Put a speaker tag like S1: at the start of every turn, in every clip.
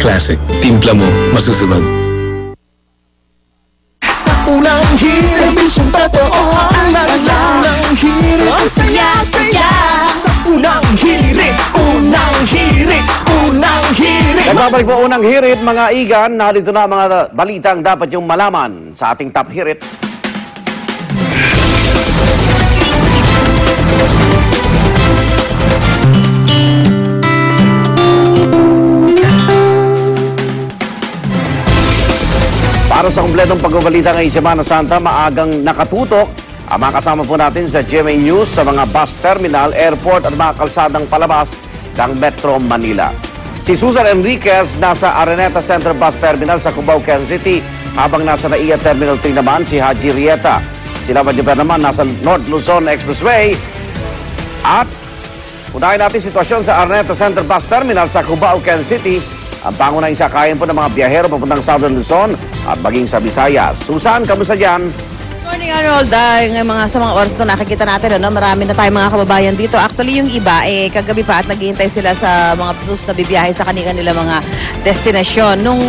S1: Classic. Timpla mo, masusunod.
S2: Sa unang hirit, bisyong totoo ang unang hirit, ang saya-saya. Sa unang hirit, unang hirit, unang hirit.
S3: Nagbabalik po unang hirit, mga igan. Narito na mga balitang dapat yung malaman sa ating top hirit. Para sa kumpletong pagbabalita ngayong Semana Santa, maagang nakatutok ang mga kasama po natin sa GMA News sa mga bus terminal, airport at mga kalsadang palabas ng Metro Manila. Si Susan Enriquez nasa Araneta Center Bus Terminal sa Cubao, Quezon City, habang nasa NAIA Terminal 3 naman si Haji Rieta. Sila Madiba naman nasa North Luzon Expressway. At unahin natin sitwasyon sa Araneta Center Bus Terminal sa Cubao, Quezon City. Ang pangunahing sakayan po ng mga biyahero papuntang Southern Luzon at maging sa Visayas. Susan, kamusta dyan?
S4: Good morning, Arnold. Sa mga oras na nakikita natin, marami na tayong mga kababayan dito. Actually, yung iba, kagabi pa at naghihintay sila sa mga bus na bibiyahe sa kanila mga destinasyon. Nung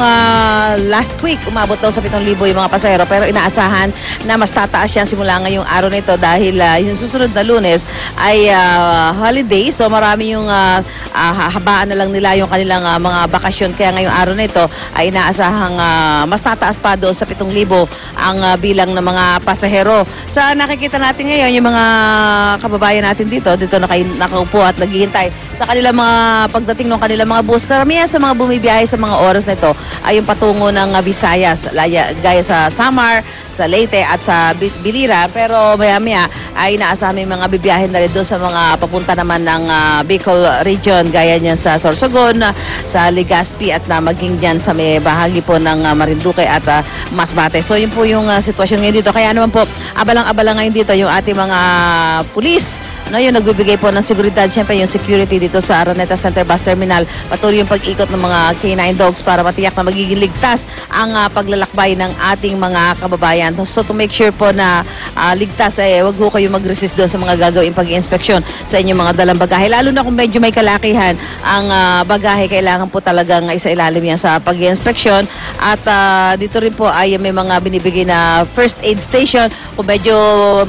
S4: last week, umabot daw sa 7,000 yung mga pasahero, pero inaasahan na mas tataas yan simula ngayong araw na ito dahil yung susunod na Lunes ay holiday. So marami yung habaan na lang nila yung kanilang mga bakasyon. Kaya ngayong araw na ito ay inaasahang mas tataas pa doon sa 7,000 ang bilang ng mga pasahero. Sa nakikita natin ngayon, yung mga kababayan natin dito nakaupo at naghihintay sa kanilang mga pagdating ng kanilang mga bus. Karamihan sa mga bumibiyahe sa mga oras na ito ay yung patungo ng Visayas, gaya sa Samar, sa Leyte at sa Bilira. Pero maya-maya ay inaasahan may mga bibiyahe na rin doon sa mga papunta naman ng Bicol region, gaya niyan sa Sorsogon, sa Legazpi at na maging dyan sa may bahagi po ng Marinduque at Masbate. So yun po yung sitwasyon ngayon dito. Kaya naman po, abalang-abala ngayon dito yung ating mga pulis, yung nagbibigay po ng seguridad, syempre yung security dito sa Araneta Center Bus Terminal. Patuloy yung pag-ikot ng mga K9 dogs para matiyak na magiging ligtas ang paglalakbay ng ating mga kababayan. So to make sure po na ligtas, wag ho kayo mag-resist doon sa mga gagawing pag-inspeksyon sa inyong mga dalang bagahe. Lalo na kung medyo may kalakihan ang bagahe, kailangan po talagang isa-ilalim yan sa pag-inspeksyon. At dito rin po ay may mga binibigay na first aid station. Kung medyo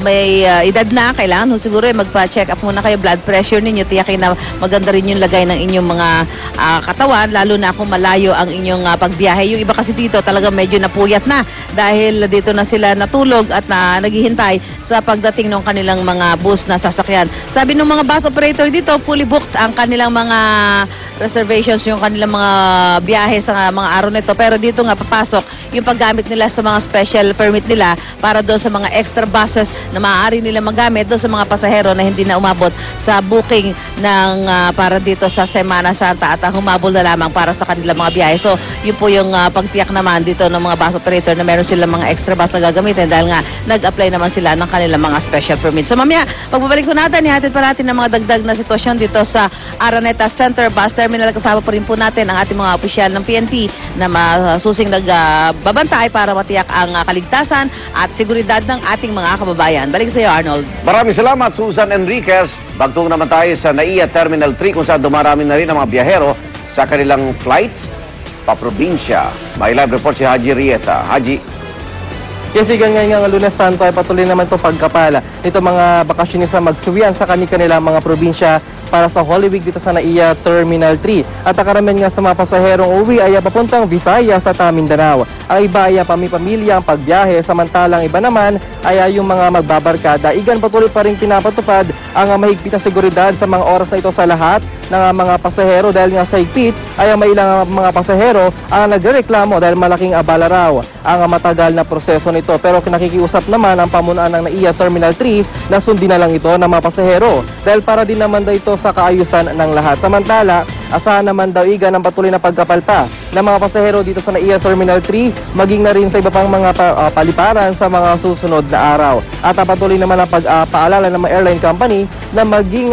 S4: may edad na, kailangan siguro magpa-check up muna kayo, blood pressure ninyo, tiyakin na maganda rin yung lagay ng inyong mga katawan, lalo na kung malayo ang inyong pagbiyahe. Yung iba kasi dito talaga medyo napuyat na dahil dito na sila natulog at naghihintay sa pagdating ng kanilang mga bus na sasakyan. Sabi ng mga bus operator dito, fully booked ang kanilang mga reservations, yung kanilang mga biyahe sa mga araw nito. Pero dito nga papasok yung paggamit nila sa mga special permit nila para doon sa mga extra buses na maaari nila magamit doon sa mga pasahero na hindi na umabot sa booking ng para dito sa Semana Santa at humabol na lamang para sa kanilang mga biyahe. So yun po yung pagtiyak naman dito ng mga bus operator na meron silang mga extra bus na gagamitin dahil nga nag-apply naman sila ng kanilang mga special permit. So mamaya, pagbabalik ko natin, ihatid pa natin ng mga dagdag na sitwasyon dito sa Araneta Center Bus Terminal. Kasama po rin po natin ang ating mga opisyal ng PNP na masusing nagbabantay para matiyak ang kaligtasan at seguridad ng ating mga kababayan. Balik sa iyo, Arnold.
S3: Maraming salamat, Susan Enriquez. Bagtong naman tayo sa NAIA Terminal 3 kung saan dumarami na rin ang mga biyahero sa kanilang flights pa-probinsya. May live report si Haji Rieta. Haji.
S5: Yes, ngayon ng Lunes Santo ay patuloy naman itong pagkapala. Ito mga bakasyonis na magsuwian sa kanilang mga probinsya para sa Holy Week dito sa NAIA Terminal 3. At karamihan nga sa mga pasaherong uwi ay papuntang Visayas at Mindanao. Ang iba ay pamilya ang pagbiyahe, samantalang iba naman ay yung mga magbabarkada. Igan patuloy pa rin pinapatupad ang mahigpit na seguridad sa mga oras na ito sa lahat ng mga pasahero dahil nga sa higpit ay may ilang mga pasahero ang nagrereklamo dahil malaking abala raw ang matagal na proseso nito. Pero nakikiusap naman ang pamunuan ng NAIA Terminal 3 na sundin na lang ito ng mga pasahero dahil para din naman daw ito sa kaayusan ng lahat. Samantala, asahan naman daw igan ang patuloy na pagkapalpa ng mga pasahero dito sa NAIA Terminal 3 maging na rin sa iba pang mga paliparan sa mga susunod na araw. At patuloy naman ang pagpaalala ng mga airline company na maging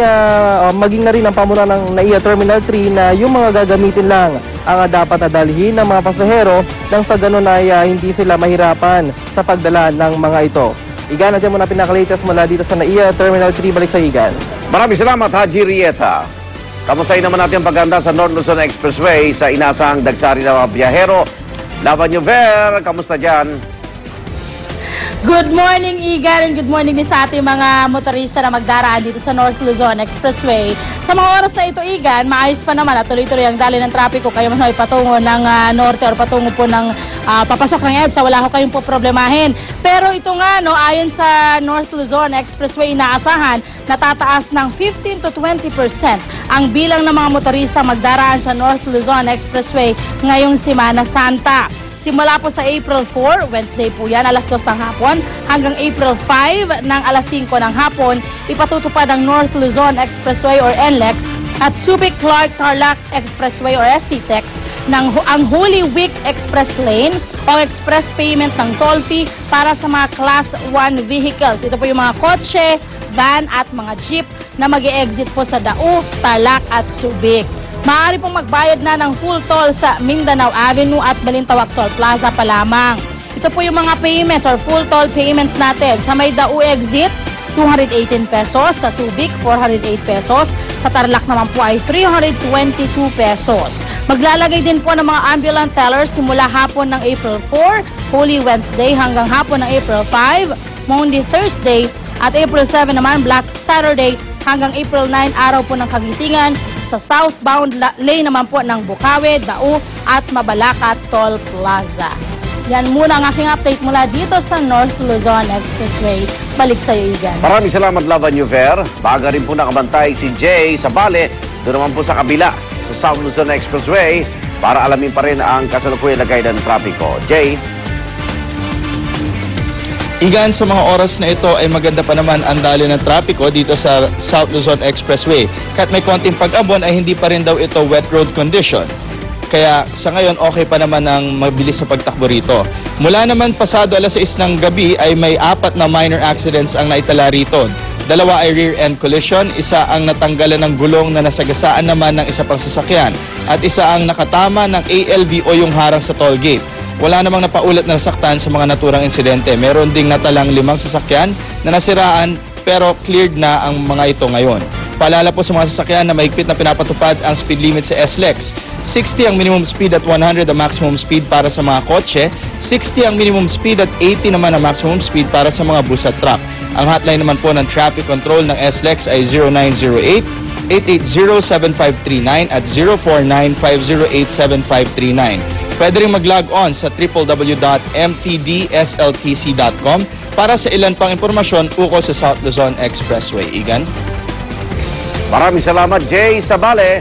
S5: na rin ang pamunuan ng NAIA Terminal 3 na yung mga gagamitin lang ang dapat na dalhin ng mga pasahero nang sa ganun ay hindi sila mahirapan sa pagdala ng mga ito. Igan, na dyan muna pinaka-latest mula dito sa NAIA Terminal 3. Balik sa Igan.
S3: Maraming salamat, Haji Rieta. Kamustahin naman natin ang paganda sa North Luzon Expressway sa inasahang dagsari ng mga biyahero. Laban nyo, Ver. Kamusta dyan?
S6: Good morning, Igan, and good morning din sa ating mga motorista na magdaraan dito sa North Luzon Expressway. Sa mga oras na ito, Igan, maayos pa naman at tuloy-tuloy ang dali ng trapiko. Kayo man ay patungo ng norte or patungo po ng papasok ng EDSA, wala ko kayong po problemahin. Pero ito nga, no, ayon sa North Luzon Expressway, inaasahan na tataas ng 15 to 20% ang bilang ng mga motorista magdaraan sa North Luzon Expressway ngayong Semana Santa. Simula po sa April 4, Wednesday po yan, alas 2 ng hapon, hanggang April 5 ng alas 5 ng hapon, ipatutupad ang North Luzon Expressway or NLEX at Subic Clark Tarlac Expressway or SCTEX ng ang Holy Week Express Lane o express payment ng toll fee para sa mga Class 1 vehicles. Ito po yung mga kotse, van at mga jeep na mag-e-exit po sa Dao, Tarlac at Subic. Maaari pong magbayad na ng full toll sa Mindanao Avenue at Balintawak Toll Plaza pa lamang. Ito po yung mga payments or full toll payments natin. Sa may Dao exit, 218 pesos. Sa Subic, 408 pesos. Sa Tarlac naman po ay 322 pesos. Maglalagay din po ng mga ambulant tellers simula hapon ng April 4, Holy Wednesday hanggang hapon ng April 5, Monday, Thursday at April 7 naman, Black Saturday hanggang April 9, araw po ng Kagitingan. Sa southbound lane naman po ng Bukawi, Dao at Mabalacat Toll Plaza. Yan muna ang aking update mula dito sa North Luzon Expressway. Balik sa iyo, Igan.
S3: Maraming salamat, Laban nyo, Ver. Baga rin po nakabantay si Jay sa Bale. Doon naman po sa kabila, sa South Luzon Expressway, para alamin pa rin ang kasalukuyang lagay ng trapiko. Jay?
S7: Igan, sa mga oras na ito ay maganda pa naman ang daloy ng trapiko dito sa South Luzon Expressway. Kahit may konting pag-abon ay hindi pa rin daw ito wet road condition. Kaya sa ngayon okay pa naman ang mabilis sa pagtakbo rito. Mula naman pasado alas 6 ng gabi ay may 4 na minor accidents ang naitala rito. 2 ay rear-end collision, isa ang natanggalan ng gulong na nasagasaan naman ng isa pang sasakyan at isa ang nakatama ng ALV o yung harang sa toll gate. Wala namang napaulat na nasaktan sa mga naturang insidente. Meron ding natalang 5 sasakyan na nasiraan pero cleared na ang mga ito ngayon. Paalala po sa mga sasakyan na mahigpit na pinapatupad ang speed limit sa SLEX. 60 ang minimum speed at 100 ang maximum speed para sa mga kotse. 60 ang minimum speed at 80 naman ang maximum speed para sa mga bus at truck. Ang hotline naman po ng traffic control ng SLEX ay 0908-880-7539 at 049-508-7539. Pwede rin mag-log on sa www.mtdsltc.com para sa ilan pang impormasyon ukol sa South Luzon Expressway. Igan?
S3: Maraming salamat, Jay Sabale.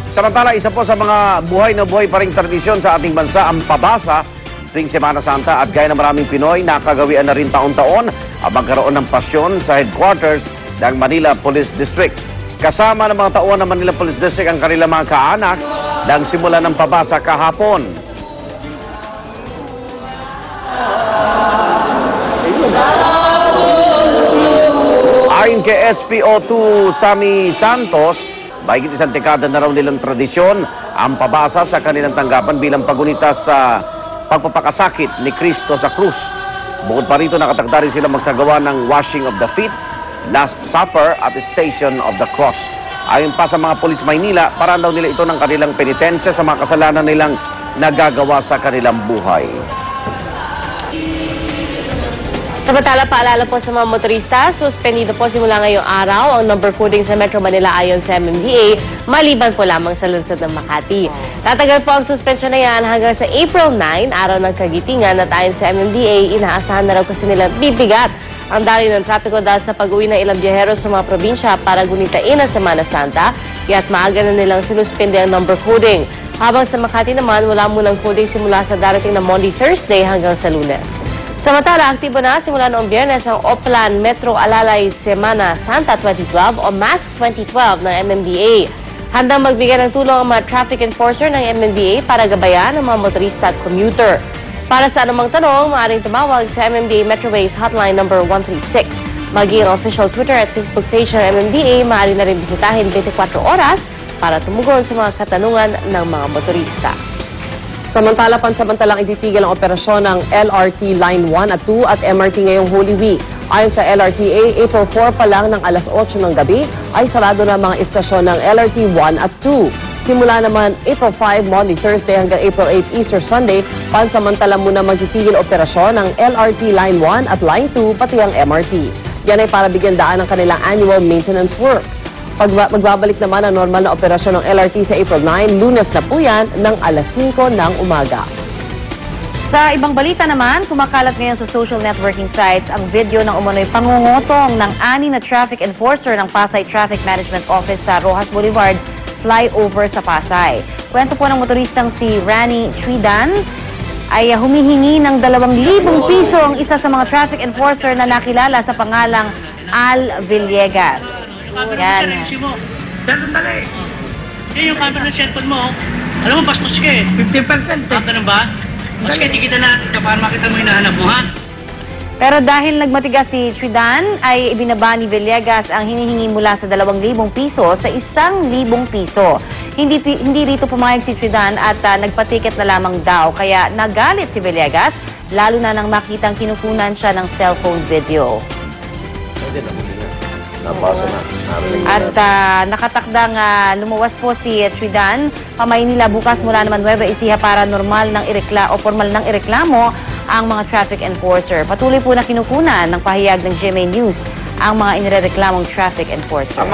S3: Samantala, isa po sa mga buhay na buhay pa ring tradisyon sa ating bansa ang pabasa tuwing Semana Santa at gaya ng maraming Pinoy, nakagawian na rin taon-taon ang magkaroon ng pasyon sa headquarters ng Manila Police District. Kasama ng mga tauhan ng Manila Police District ang kanilang mga kaanak nang simula ng pabasa kahapon. Ayon kay SPO2 Sammy Santos, mahigit isang dekada na raw nilang tradisyon ang pabasa sa kanilang tanggapan bilang pagunita sa pagpapakasakit ni Cristo sa krus. Bukod pa rito, nakatakda rin sila magsagawa ng washing of the feet, Last Supper at Station of the Cross. Ayon pa sa mga Police Maynila, parang daw nila ito ng kanilang penitensya sa mga kasalanan nilang nagagawa sa kanilang buhay.
S8: Samantala, paalala po sa mga motorista, suspendido po simula ngayong araw ang number coding sa Metro Manila ayon sa MMDA, maliban po lamang sa lungsod ng Makati. Tatagal po ang suspensyon na yan hanggang sa April 9, araw ng Kagitingan, at ayon sa MMDA, inaasahan na raw kasi nila bibigat ang daloy ng trapiko dahil sa pag-uwi ng ilang biyahero sa mga probinsya para gunitain ang Semana Santa, kaya't maaga na nilang sinuspende ang number coding. Habang sa Makati naman, wala munang coding simula sa darating na Monday, Thursday hanggang sa Lunes. Samantala, aktibo na simula noong Biyernes ang Oplan Metro Alalay Semana Santa 2012 o MAS 2012 ng MMDA. Handang magbigay ng tulong ang mga traffic enforcer ng MMDA para gabayan ang mga motorista at commuter. Para sa anumang tanong, maaaring tumawag sa MMDA Metroways Hotline number 136. Maging ang official Twitter at Facebook page ng MMDA, maaari na rin bisitahin 24 oras para tumugon sa mga katanungan ng mga motorista.
S9: Samantala, pansamantalang ititigil ang operasyon ng LRT Line 1 at 2 at MRT ngayong Holy Week. Ayon sa LRTA, April 4 pa lang ng alas 8 ng gabi ay sarado na mga istasyon ng LRT 1 at 2. Simula naman April 5, Monday, Thursday hanggang April 8, Easter Sunday, pansamantala muna magpipigil operasyon ng LRT Line 1 at Line 2 pati ang MRT. Yan ay para bigyan daan ng kanilang annual maintenance work. Magbabalik naman ang normal na operasyon ng LRT sa April 9, Lunes na po yan, ng alas 5 ng umaga.
S10: Sa ibang balita naman, kumakalat ngayon sa social networking sites ang video ng umano'y pangungutong ng 6 na traffic enforcer ng Pasay Traffic Management Office sa Rojas Boulevard flyover sa Pasay. Kwento po ng motoristang si Rani Chuidan ay humihingi ng 2,000 piso ang isa sa mga traffic enforcer na nakilala sa pangalang Al Villegas. Yan.
S11: Yan yung camera ng cellphone mo. Alam mo, bastos ka eh. 50%. Ganun ba? Mas kaya tikita na para makita mo hinahanap mo, ha?
S10: Pero dahil nagmatigas si Chuidan, ay ibinaba ni Villegas ang hinihingi mula sa 2,000 piso sa 1,000 piso. Hindi rito pumayag si Chuidan at nagpatiket na lamang daw. Kaya nagalit si Villegas, lalo na nang makitang kinukunan siya ng cellphone video. At nakatakdang lumuwas po si Chuidan pa Maynila bukas mula naman Nueva Ecija para formal ng ireklamo ang mga traffic enforcer. Patuloy po na kinukunan ng pahayag ng GMA News ang mga inireklamong traffic enforcer.